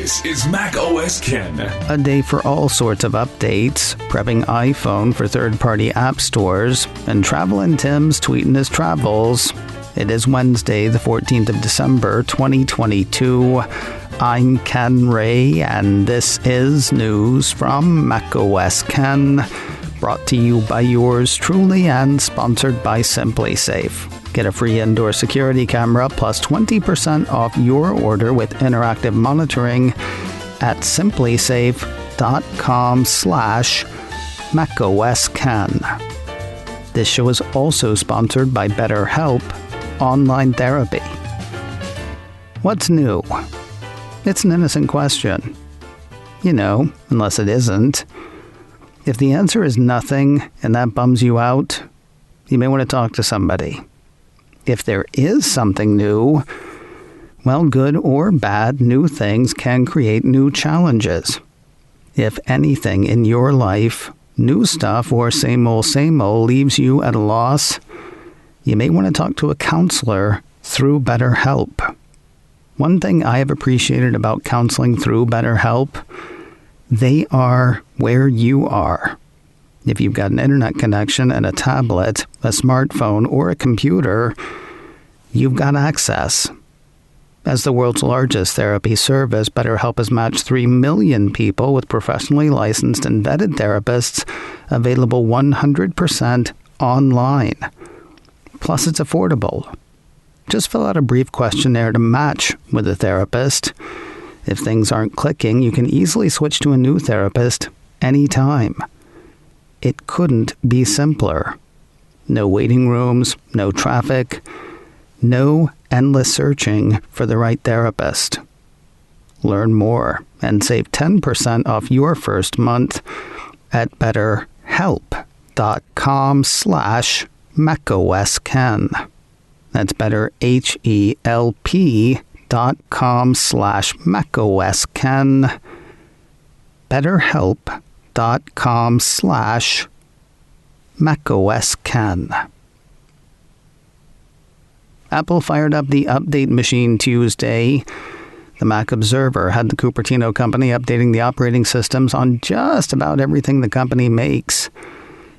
This is Mac OS Ken. A day for all sorts of updates, prepping iPhone for third-party app stores, and Travelin Tim's tweeting his travels. It is Wednesday, the 14th of December, 2022. I'm Ken Ray, and this is news from Mac OS Ken, brought to you by yours truly and sponsored by SimpliSafe. Get a free indoor security camera plus 20% off your order with interactive monitoring at simplysafe.com/macOSCan. This show is also sponsored by BetterHelp Online Therapy. What's new? It's an innocent question. You know, unless it isn't. If the answer is nothing and that bums you out, you may want to talk to somebody. If there is something new, well, good or bad, new things can create new challenges. If anything in your life, new stuff or same old leaves you at a loss, you may want to talk to a counselor through BetterHelp. One thing I have appreciated about counseling through BetterHelp, they are where you are. If you've got an internet connection and a tablet, a smartphone, or a computer, you've got access. As the world's largest therapy service, BetterHelp has matched 3 million people with professionally licensed and vetted therapists available 100% online. Plus, it's affordable. Just fill out a brief questionnaire to match with a therapist. If things aren't clicking, you can easily switch to a new therapist anytime. It couldn't be simpler. No waiting rooms, no traffic, no endless searching for the right therapist. Learn more and save 10% off your first month at betterhelp.com/macOSCan. That's betterhelp.com/macOSCan. betterhelp.com/macOSCan. Apple fired up the update machine Tuesday. The Mac Observer had the Cupertino company updating the operating systems on just about everything the company makes.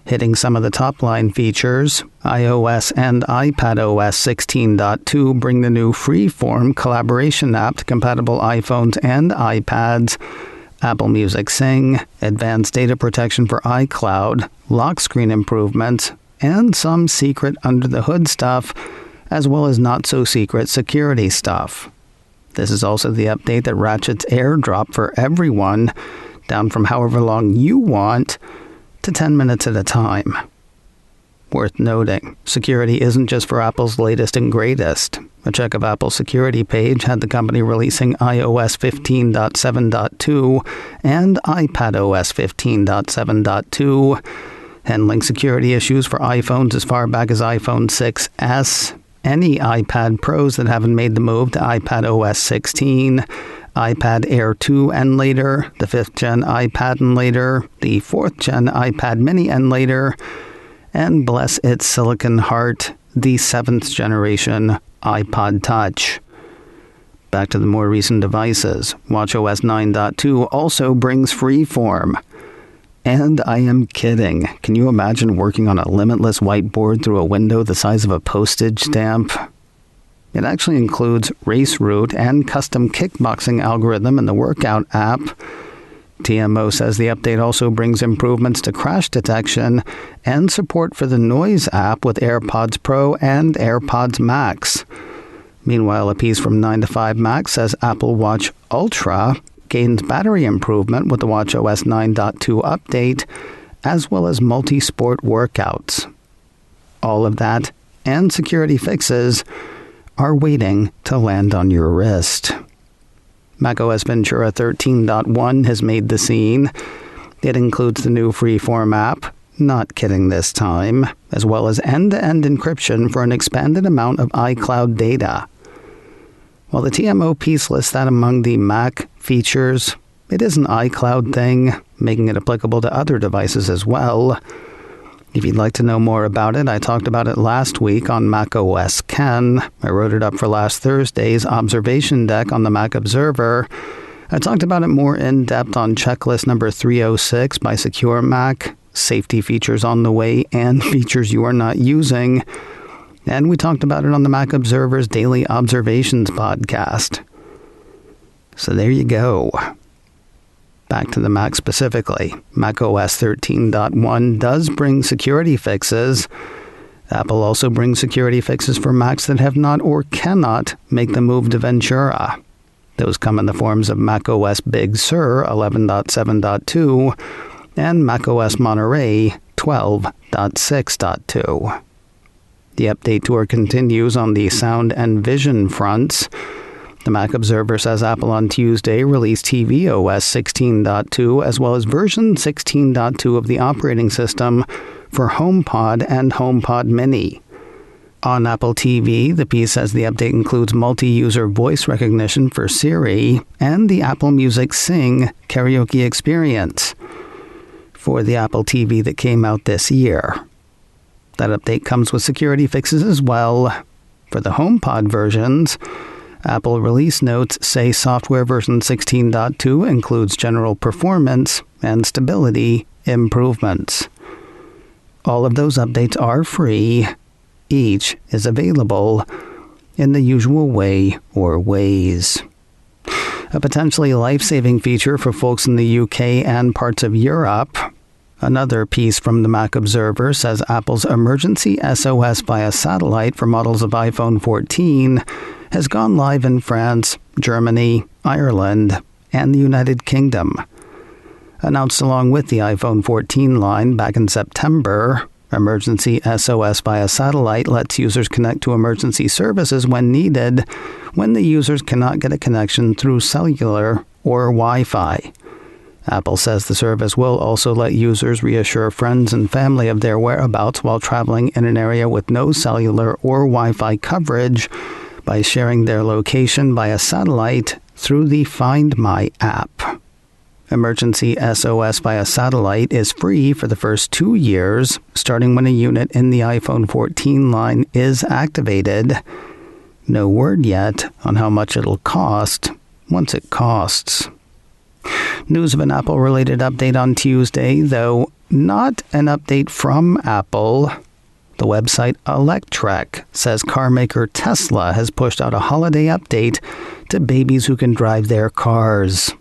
Hitting some of the top-line features, iOS and iPadOS 16.2 bring the new Freeform collaboration app to compatible iPhones and iPads, Apple Music Sing, advanced data protection for iCloud, lock screen improvements, and some secret under-the-hood stuff, as well as not-so-secret security stuff. This is also the update that ratchets AirDrop for everyone, down from however long you want, to 10 minutes at a time. Worth noting, security isn't just for Apple's latest and greatest. A check of Apple's security page had the company releasing iOS 15.7.2 and iPadOS 15.7.2, handling security issues for iPhones as far back as iPhone 6S, any iPad Pros that haven't made the move to iPadOS 16, iPad Air 2 and later, the 5th Gen iPad and later, the 4th Gen iPad Mini and later, and bless its silicon heart, the 7th generation iPod Touch. Back to the more recent devices, watchOS 9.2 also brings Freeform. And I am kidding. Can you imagine working on a limitless whiteboard through a window the size of a postage stamp? It actually includes race route and custom kickboxing algorithm in the workout app. TMO says the update also brings improvements to crash detection and support for the Noise app with AirPods Pro and AirPods Max. Meanwhile, a piece from 9 to 5 Mac says Apple Watch Ultra gains battery improvement with the watchOS 9.2 update, as well as multi-sport workouts. All of that and security fixes are waiting to land on your wrist. macOS Ventura 13.1 has made the scene. It includes the new Freeform app, not kidding this time, as well as end-to-end encryption for an expanded amount of iCloud data. While the TMO piece lists that among the Mac features, it is an iCloud thing, making it applicable to other devices as well. If you'd like to know more about it, I talked about it last week on Mac OS Ken. I wrote it up for last Thursday's observation deck on the Mac Observer. I talked about it more in depth on checklist number 306 by Secure Mac, safety features on the way and features you are not using. And we talked about it on the Mac Observer's Daily Observations podcast. So there you go. Back to the Mac specifically. macOS 13.1 does bring security fixes. Apple also brings security fixes for Macs that have not or cannot make the move to Ventura. Those come in the forms of macOS Big Sur 11.7.2 and macOS Monterey 12.6.2. The update tour continues on the sound and vision fronts. The Mac Observer says Apple on Tuesday released tvOS 16.2 as well as version 16.2 of the operating system for HomePod and HomePod Mini. On Apple TV, the piece says the update includes multi-user voice recognition for Siri and the Apple Music Sing karaoke experience for the Apple TV that came out this year. That update comes with security fixes as well. For the HomePod versions, Apple release notes say software version 16.2 includes general performance and stability improvements. All of those updates are free. Each is available in the usual way or ways. A potentially life-saving feature for folks in the UK and parts of Europe. Another piece from the Mac Observer says Apple's emergency SOS via satellite for models of iPhone 14 has gone live in France, Germany, Ireland, and the United Kingdom. Announced along with the iPhone 14 line back in September, emergency SOS via satellite lets users connect to emergency services when needed, when the users cannot get a connection through cellular or Wi-Fi. Apple says the service will also let users reassure friends and family of their whereabouts while traveling in an area with no cellular or Wi-Fi coverage by sharing their location via satellite through the Find My app. Emergency SOS via satellite is free for the first 2 years, starting when a unit in the iPhone 14 line is activated. No word yet on how much it'll cost once it costs. News of an Apple-related update on Tuesday, though not an update from Apple. The website Electrek says carmaker Tesla has pushed out a holiday update to babies who can drive their cars.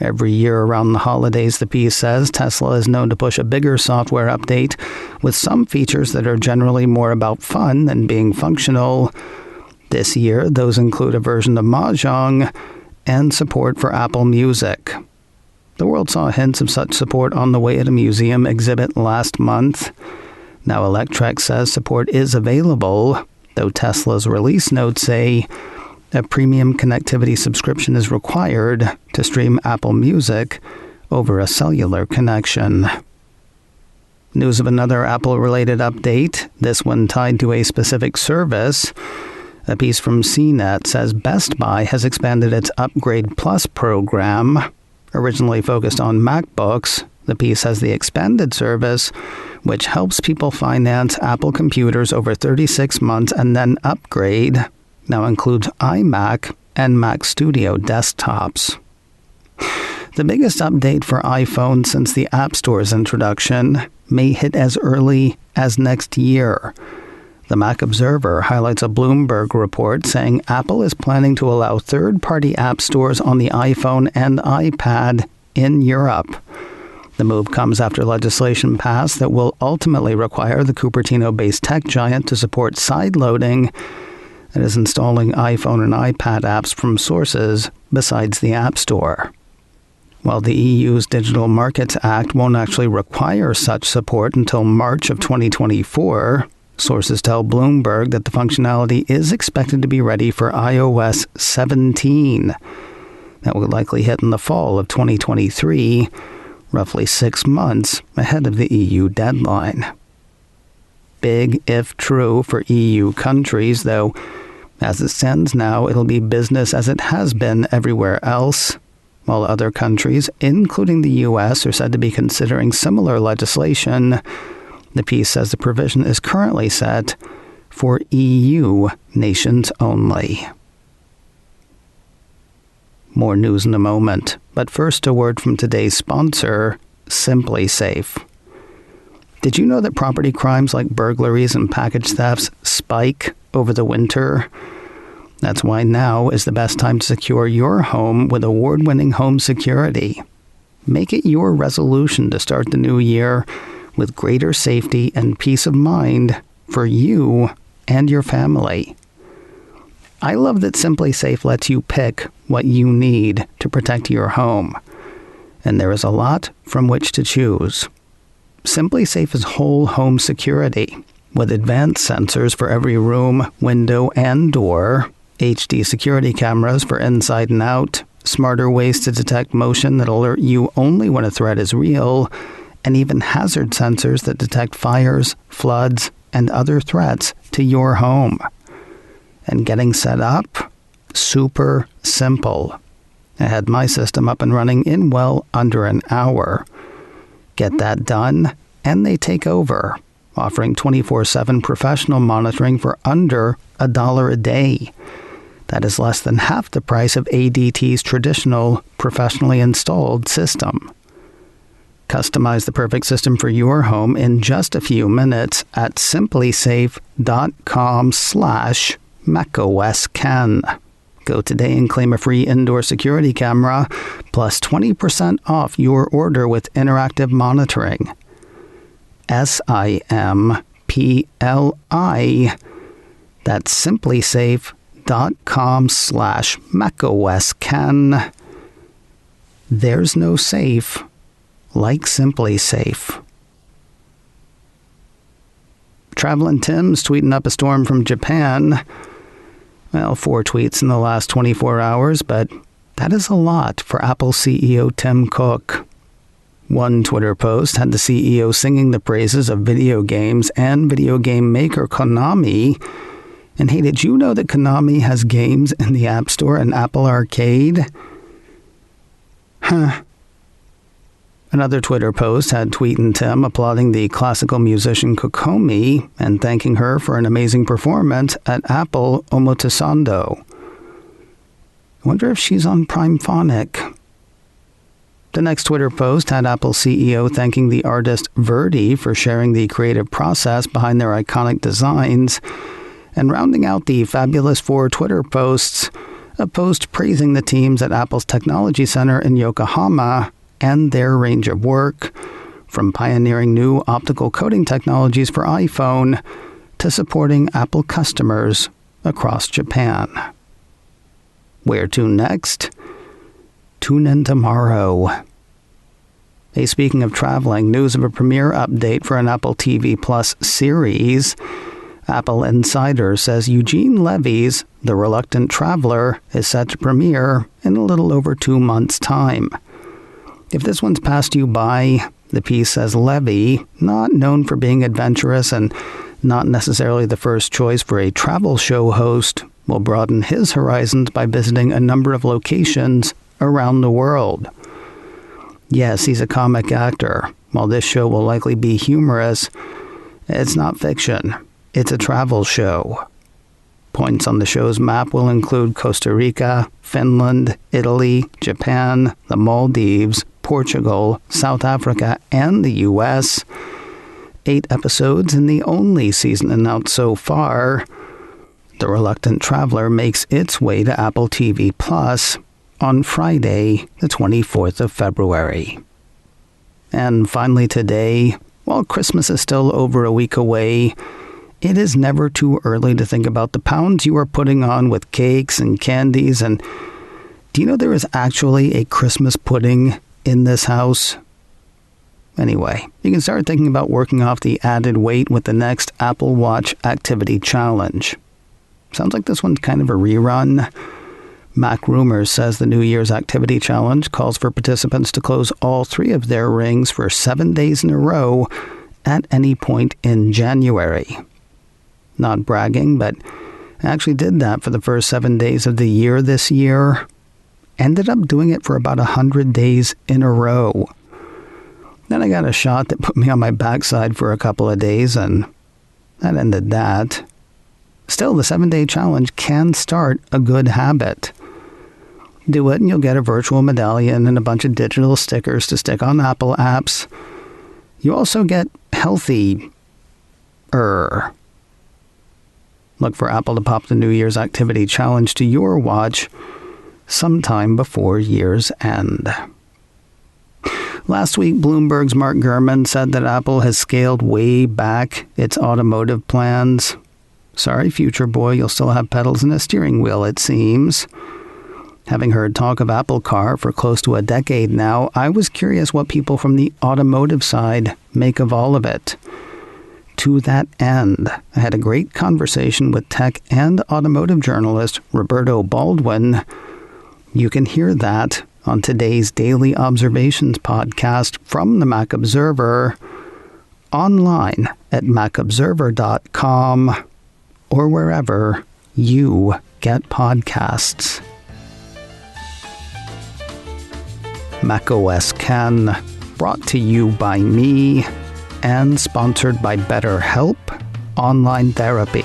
Every year around the holidays, the piece says, Tesla is known to push a bigger software update with some features that are generally more about fun than being functional. This year, those include a version of Mahjong and support for Apple Music. The world saw hints of such support on the Way at a Museum exhibit last month. Now Electrek says support is available, though Tesla's release notes say a premium connectivity subscription is required to stream Apple Music over a cellular connection. News of another Apple-related update, this one tied to a specific service. A piece from CNET says Best Buy has expanded its Upgrade Plus program. Originally focused on MacBooks, the piece has the expanded service, which helps people finance Apple computers over 36 months and then upgrade. Now includes iMac and Mac Studio desktops. The biggest update for iPhone since the App Store's introduction may hit as early as next year. The Mac Observer highlights a Bloomberg report saying Apple is planning to allow third-party app stores on the iPhone and iPad in Europe. The move comes after legislation passed that will ultimately require the Cupertino-based tech giant to support sideloading, that is installing iPhone and iPad apps from sources besides the App Store. While the EU's Digital Markets Act won't actually require such support until March of 2024, sources tell Bloomberg that the functionality is expected to be ready for iOS 17. That will likely hit in the fall of 2023, roughly 6 months ahead of the EU deadline. Big if true for EU countries, though as it stands now, it'll be business as it has been everywhere else, while other countries, including the US, are said to be considering similar legislation. The piece says the provision is currently set for EU nations only. More news in a moment, but first a word from today's sponsor, Simply Safe. Did you know that property crimes like burglaries and package thefts spike over the winter? That's why now is the best time to secure your home with award-winning home security. Make it your resolution to start the new year with greater safety and peace of mind for you and your family. I love that Simply Safe lets you pick what you need to protect your home. And there is a lot from which to choose. Simply Safe is whole home security with advanced sensors for every room, window, and door, HD security cameras for inside and out, smarter ways to detect motion that alert you only when a threat is real, and even hazard sensors that detect fires, floods, and other threats to your home. And getting set up? Super simple. I had my system up and running in well under an hour. Get that done, and they take over, offering 24/7 professional monitoring for under $1 a day. That is less than half the price of ADT's traditional, professionally installed system. Customize the perfect system for your home in just a few minutes at simplysafe.com/macOSken. Go today and claim a free indoor security camera plus 20% off your order with interactive monitoring. SIMPLI. That's simplysafe.com/macOSken. There's no safe like Simply Safe. Travelin Tim's tweeting up a storm from Japan. Well, 4 tweets in the last 24 hours, but that is a lot for Apple CEO Tim Cook. One Twitter post had the CEO singing the praises of video games and video game maker Konami. And hey, did you know that Konami has games in the App Store and Apple Arcade? Another Twitter post had Tweetin Tim applauding the classical musician Kokomi and thanking her for an amazing performance at Apple Omotesando. I wonder if she's on Prime Phonic. The next Twitter post had Apple CEO thanking the artist Verdi for sharing the creative process behind their iconic designs. And rounding out the fabulous 4 Twitter posts, a post praising the teams at Apple's Technology Center in Yokohama and their range of work, from pioneering new optical coating technologies for iPhone to supporting Apple customers across Japan. Where to next? Tune in tomorrow. Hey, speaking of traveling, news of a premiere update for an Apple TV Plus series. Apple Insider says Eugene Levy's The Reluctant Traveler is set to premiere in a little over 2 months' time. If this one's passed you by, the piece says Levy, not known for being adventurous and not necessarily the first choice for a travel show host, will broaden his horizons by visiting a number of locations around the world. Yes, he's a comic actor. While this show will likely be humorous, it's not fiction. It's a travel show. Points on the show's map will include Costa Rica, Finland, Italy, Japan, the Maldives, Portugal, South Africa, and the U.S. 8 episodes in the only season announced so far. The Reluctant Traveler makes its way to Apple TV Plus on Friday, the 24th of February. And finally today, while Christmas is still over a week away, it is never too early to think about the pounds you are putting on with cakes and candies. And do you know there is actually a Christmas pudding in this house? Anyway, you can start thinking about working off the added weight with the next Apple Watch Activity Challenge. Sounds like this one's kind of a rerun. Mac Rumors says the New Year's Activity Challenge calls for participants to close all 3 of their rings for 7 days in a row at any point in January. Not bragging, but I actually did that for the first 7 days of the year this year. Ended up doing it for about 100 days in a row. Then I got a shot that put me on my backside for a couple of days, and that ended that. Still, the 7-day challenge can start a good habit. Do it and you'll get a virtual medallion and a bunch of digital stickers to stick on Apple apps. You also get healthy. Look for Apple to pop the New Year's activity challenge to your watch sometime before year's end. Last week, Bloomberg's Mark Gurman said that Apple has scaled way back its automotive plans. Sorry, future boy, you'll still have pedals and a steering wheel, it seems. Having heard talk of Apple Car for close to a decade now, I was curious what people from the automotive side make of all of it. To that end, I had a great conversation with tech and automotive journalist Roberto Baldwin. You can hear that on today's Daily Observations podcast from the Mac Observer, online at macobserver.com or wherever you get podcasts. macOS Ken, brought to you by me and sponsored by BetterHelp Online Therapy.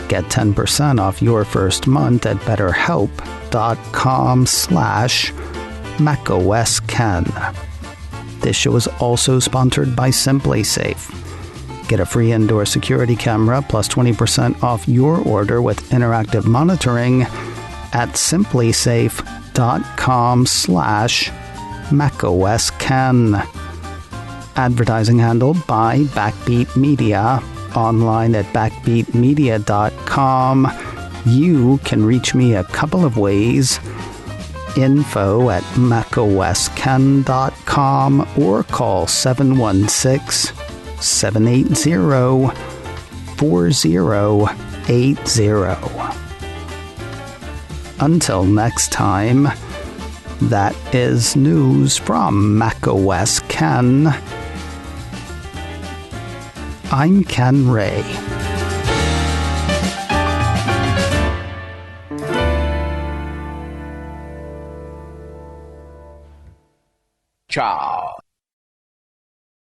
Get 10% off your first month at betterhelp.com/macOSKen. This show is also sponsored by SimpliSafe. Get a free indoor security camera plus 20% off your order with interactive monitoring at simplisafe.com/macOSKen. Advertising handled by Backbeat Media, online at backbeatmedia.com. You can reach me a couple of ways. Info at macosken.com or call 716-780-4080. Until next time, that is news from macOS Ken. I'm Ken Ray. Ciao.